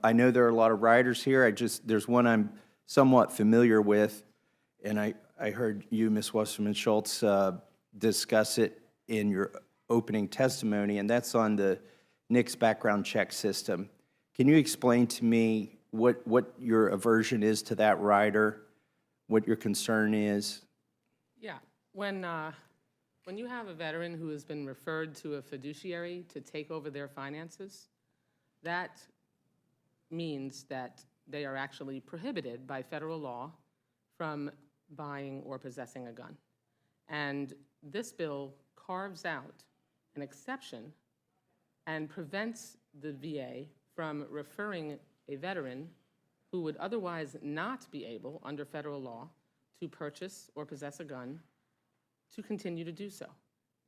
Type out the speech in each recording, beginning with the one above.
I know there are a lot of riders here. There's one I'm somewhat familiar with, and I heard you, Ms. Wasserman Schultz, discuss it in your opening testimony, and that's on the NICS background check system. Can you explain to me what your aversion is to that rider, what your concern is? Yeah, when you have a veteran who has been referred to a fiduciary to take over their finances, that means that they are actually prohibited by federal law from buying or possessing a gun. And this bill carves out an exception and prevents the VA from referring a veteran who would otherwise not be able, under federal law, to purchase or possess a gun to continue to do so.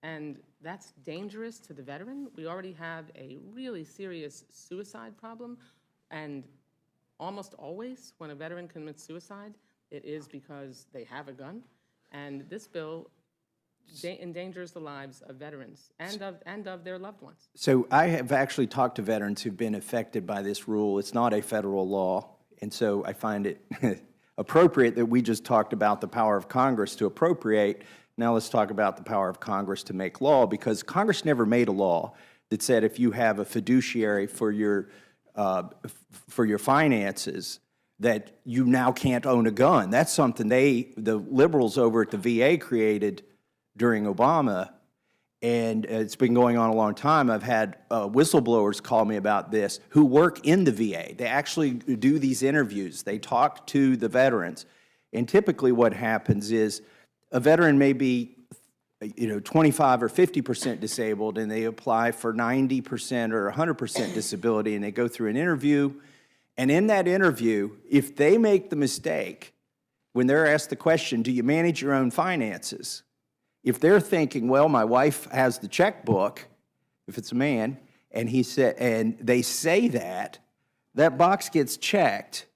And that's dangerous to the veteran. We already have a really serious suicide problem, and almost always when a veteran commits suicide, it is because they have a gun. And this bill endangers the lives of veterans and of their loved ones. So I have actually talked to veterans who've been affected by this rule. It's not a federal law, and so I find it appropriate that we just talked about the power of Congress to appropriate. Now let's talk about the power of Congress to make law, because Congress never made a law that said if you have a fiduciary for your finances that you now can't own a gun. That's something the liberals over at the VA created during Obama, and it's been going on a long time. I've had whistleblowers call me about this who work in the VA. They actually do these interviews. They talk to the veterans, and typically what happens is a veteran may be 25 or 50% disabled, and they apply for 90% or 100% disability, and they go through an interview. And in that interview, if they make the mistake, when they're asked the question, do you manage your own finances? If they're thinking, well, my wife has the checkbook, if it's a man, and they say that box gets checked,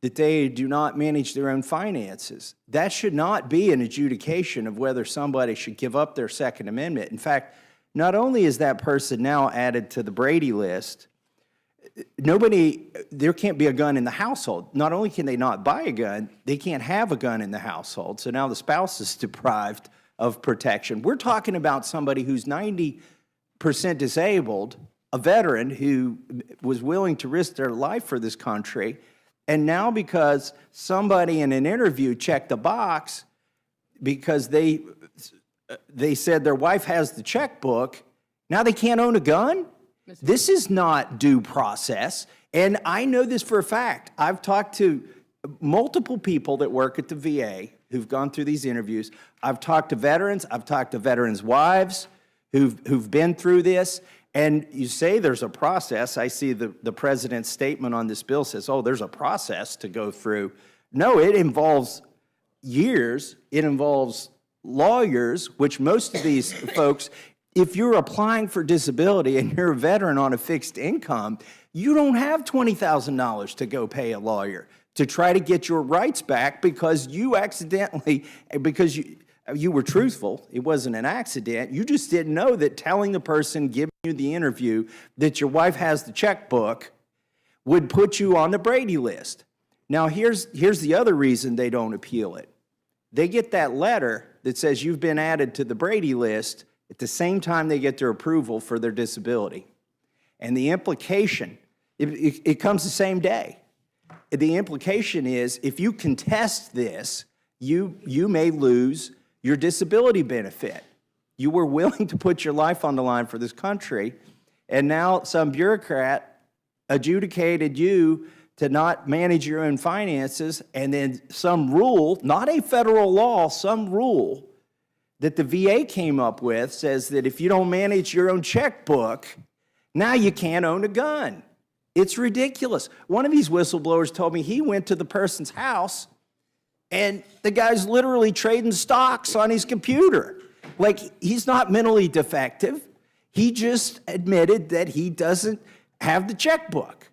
that they do not manage their own finances. That should not be an adjudication of whether somebody should give up their Second Amendment. In fact, not only is that person now added to the Brady list, there can't be a gun in the household. Not only can they not buy a gun, they can't have a gun in the household. So now the spouse is deprived of protection. We're talking about somebody who's 90% disabled, a veteran who was willing to risk their life for this country, and now because somebody in an interview checked a box because they said their wife has the checkbook, now they can't own a gun? This is not due process, and I know this for a fact. I've talked to multiple people that work at the VA who've gone through these interviews. I've talked to veterans. I've talked to veterans' wives who've been through this. And you say there's a process. I see the president's statement on this bill says, oh, there's a process to go through. No, it involves years. It involves lawyers, which most of these folks, if you're applying for disability and you're a veteran on a fixed income, you don't have $20,000 to go pay a lawyer to try to get your rights back because you accidentally, because you were truthful, it wasn't an accident, you just didn't know that telling the person giving you the interview that your wife has the checkbook would put you on the Brady list. Now here's the other reason they don't appeal it. They get that letter that says you've been added to the Brady list at the same time they get their approval for their disability. And the implication, it comes the same day. The implication is if you contest this, you may lose your disability benefit. You were willing to put your life on the line for this country, and now some bureaucrat adjudicated you to not manage your own finances, and then some rule, not a federal law, some rule that the VA came up with says that if you don't manage your own checkbook, now you can't own a gun. It's ridiculous. One of these whistleblowers told me he went to the person's house and the guy's literally trading stocks on his computer. Like, he's not mentally defective. He just admitted that he doesn't have the checkbook.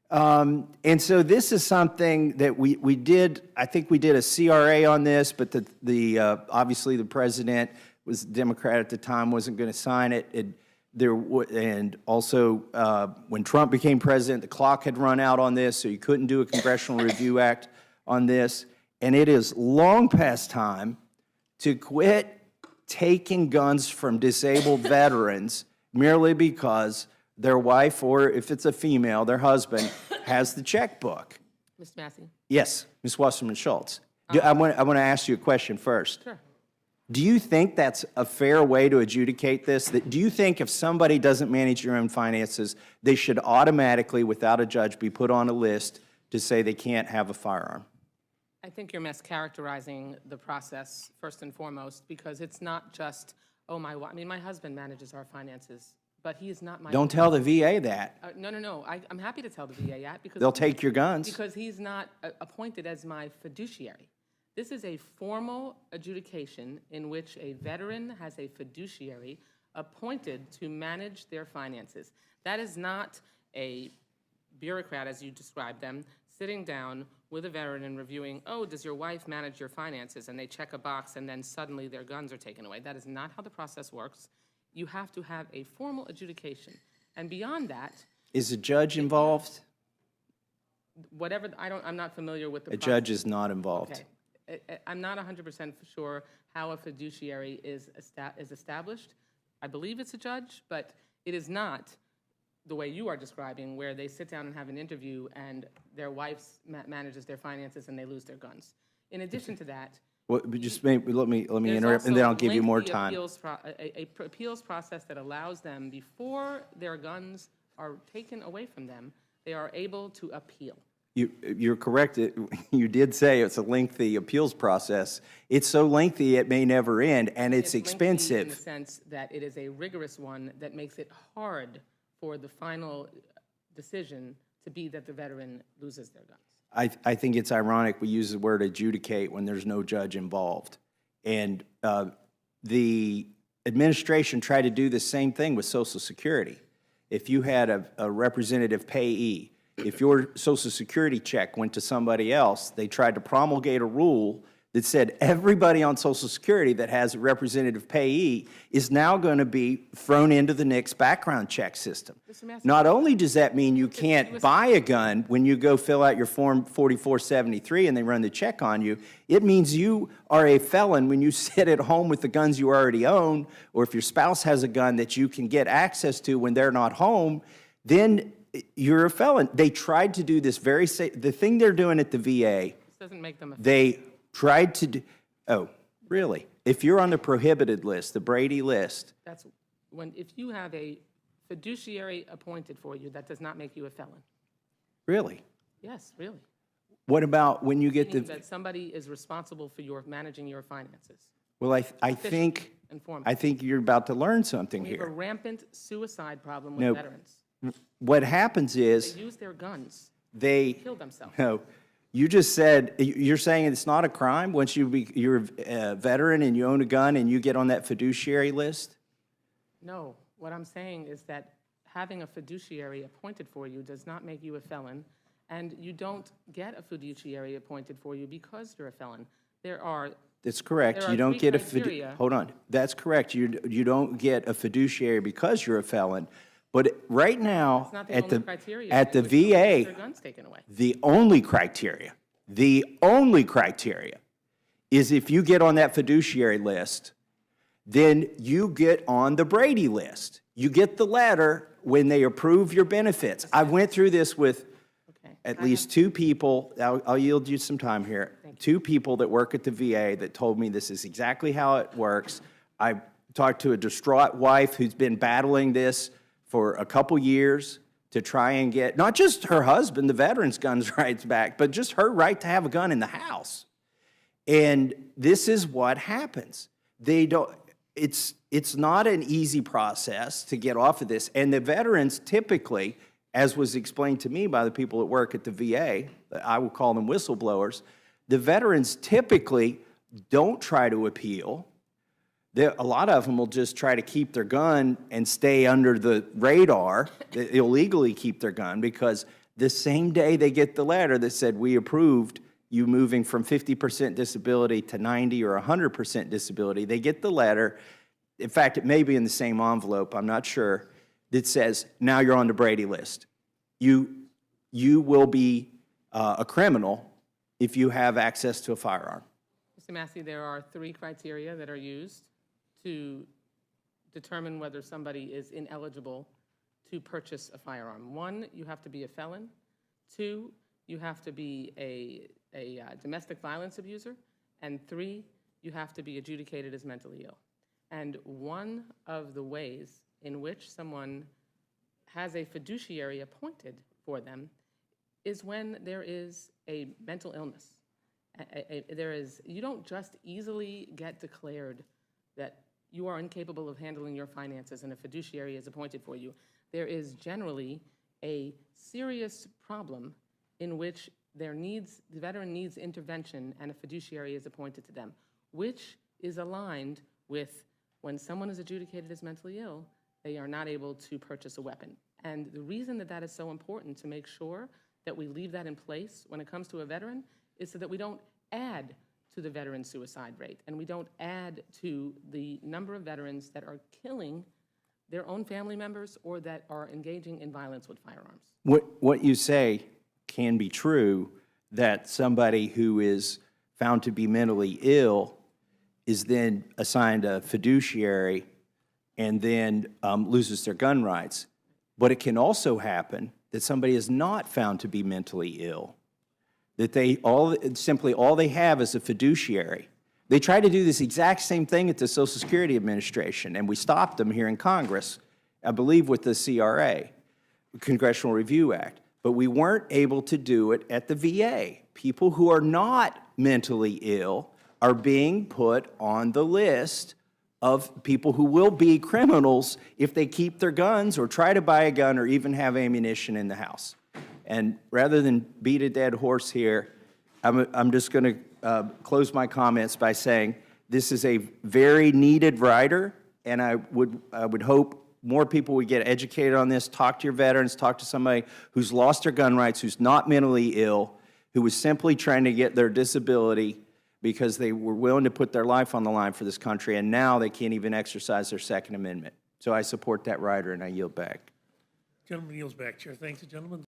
And so this is something that we did, I think we did a CRA on this, but obviously the president was a Democrat at the time, wasn't going to sign it. and also when Trump became president, the clock had run out on this, so you couldn't do a Congressional Review Act on this. And it is long past time to quit taking guns from disabled veterans merely because their wife, or if it's a female, their husband, has the checkbook. Ms. Massie? Yes, Ms. Wasserman Schultz. I want to ask you a question first. Sure. Do you think that's a fair way to adjudicate this? Do you think if somebody doesn't manage their own finances, they should automatically, without a judge, be put on a list to say they can't have a firearm? I think you're mischaracterizing the process, first and foremost, because it's not just, oh, I mean, my husband manages our finances, but he is not my... Don't tell the VA that. No. I'm happy to tell the VA that because... They'll take your guns. Because he's not appointed as my fiduciary. This is a formal adjudication in which a veteran has a fiduciary appointed to manage their finances. That is not a bureaucrat, as you described them, sitting down with a veteran and reviewing, oh, does your wife manage your finances? And they check a box and then suddenly their guns are taken away. That is not how the process works. You have to have a formal adjudication. And beyond that... Is a judge involved? Whatever, I'm not familiar with the process. A judge is not involved. Okay. I'm not 100% sure how a fiduciary is established. I believe it's a judge, but it is not the way you are describing, where they sit down and have an interview and their wife manages their finances and they lose their guns. In addition to that, well, just let me interrupt, and then I'll give you more time. A appeals process that allows them, before their guns are taken away from them, they are able to appeal. You're correct. You did say it's a lengthy appeals process. It's so lengthy it may never end, and it's expensive. In the sense that it is a rigorous one that makes it hard for the final decision to be that the veteran loses their guns. I think it's ironic we use the word adjudicate when there's no judge involved. And the administration tried to do the same thing with Social Security. If you had a representative payee, if your Social Security check went to somebody else, they tried to promulgate a rule that said everybody on Social Security that has a representative payee is now going to be thrown into the NICS background check system. Not only does that mean you can't buy a gun when you go fill out your Form 4473 and they run the check on you, it means you are a felon when you sit at home with the guns you already own, or if your spouse has a gun that you can get access to when they're not home, then you're a felon. They tried to do this the thing they're doing at the VA. This doesn't make them a felon. They tried to do, oh, really? If you're on the prohibited list, the Brady list. That's when, if you have a fiduciary appointed for you, that does not make you a felon. Really? Yes, really. What about when you get Meaning that somebody is responsible for managing your finances. Well, I think you're about to learn something We have a here. rampant suicide problem with veterans. What happens is They use their guns. they Kill themselves. No, you just said you're saying it's not a crime once you're a veteran and you own a gun and you get on that fiduciary list. No, what I'm saying is that having a fiduciary appointed for you does not make you a felon, and you don't get a fiduciary appointed for you because you're a felon. That's correct. There You are don't three get a criteria. hold on. That's correct. You don't get a fiduciary because you're a felon. But right now, It's not the at only the criteria. at the in which somebody gets VA, their guns taken away. the only criteria is if you get on that fiduciary list, then you get on the Brady list. You get the letter when they approve your benefits. I went through this with at least two people. I'll yield you some time here. Two people that work at the VA that told me this is exactly how it works. I talked to a distraught wife who's been battling this for a couple years to try and get not just her husband, the veterans' guns rights back, but just her right to have a gun in the house. And this is what happens. They don't. It's not an easy process to get off of this. And the veterans typically, as was explained to me by the people that work at the VA, I will call them whistleblowers, the veterans typically don't try to appeal. A lot of them will just try to keep their gun and stay under the radar, illegally keep their gun, because the same day they get the letter that said, we approved you moving from 50% disability to 90 or 100% disability, they get the letter, in fact, it may be in the same envelope, I'm not sure, that says, now you're on the Brady list. You will be a criminal if you have access to a firearm. Mr. Massie, there are 3 criteria that are used to determine whether somebody is ineligible to purchase a firearm. 1, you have to be a felon. 2, you have to be a domestic violence abuser. And 3, you have to be adjudicated as mentally ill. And one of the ways in which someone has a fiduciary appointed for them is when there is a mental illness. You don't just easily get declared that you are incapable of handling your finances and a fiduciary is appointed for you. There is generally a serious problem in which the veteran needs intervention and a fiduciary is appointed to them, which is aligned with when someone is adjudicated as mentally ill, they are not able to purchase a weapon. And the reason that that is so important to make sure that we leave that in place when it comes to a veteran is so that we don't add to the veteran suicide rate and we don't add to the number of veterans that are killing their own family members or that are engaging in violence with firearms. What you say can be true, that somebody who is found to be mentally ill is then assigned a fiduciary and then loses their gun rights. But it can also happen that somebody is not found to be mentally ill, that all they have is a fiduciary. They tried to do this exact same thing at the Social Security Administration, and we stopped them here in Congress, I believe with the CRA, Congressional Review Act. But we weren't able to do it at the VA. People who are not mentally ill are being put on the list of people who will be criminals if they keep their guns or try to buy a gun or even have ammunition in the house. And rather than beat a dead horse here, I'm just going to close my comments by saying this is a very needed rider, and I would hope more people would get educated on this, talk to your veterans, talk to somebody who's lost their gun rights, who's not mentally ill, who was simply trying to get their disability because they were willing to put their life on the line for this country, and now they can't even exercise their Second Amendment. So I support that rider, and I yield back. Gentleman yields back. Chair thanks the gentleman.